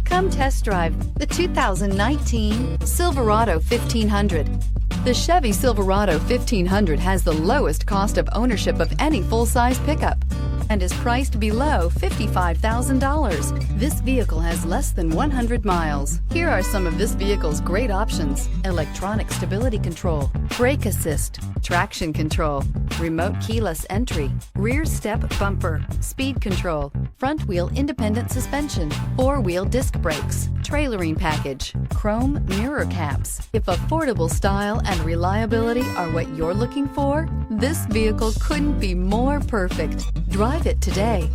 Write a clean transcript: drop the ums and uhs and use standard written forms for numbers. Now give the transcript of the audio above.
Come test drive the 2019 Silverado 1500. The Chevy Silverado 1500 has the lowest cost of ownership of any full-size pickup and is priced below $55,000. This vehicle has less than 100 miles. Here are some of this vehicle's great options: electronic stability control, brake assist, traction control, remote keyless entry, rear step bumper, speed control, front wheel independent suspension, four-wheel disc brakes, trailering package, chrome mirror caps. If affordable style and reliability are what you're looking for, this vehicle couldn't be more perfect. Drive it today.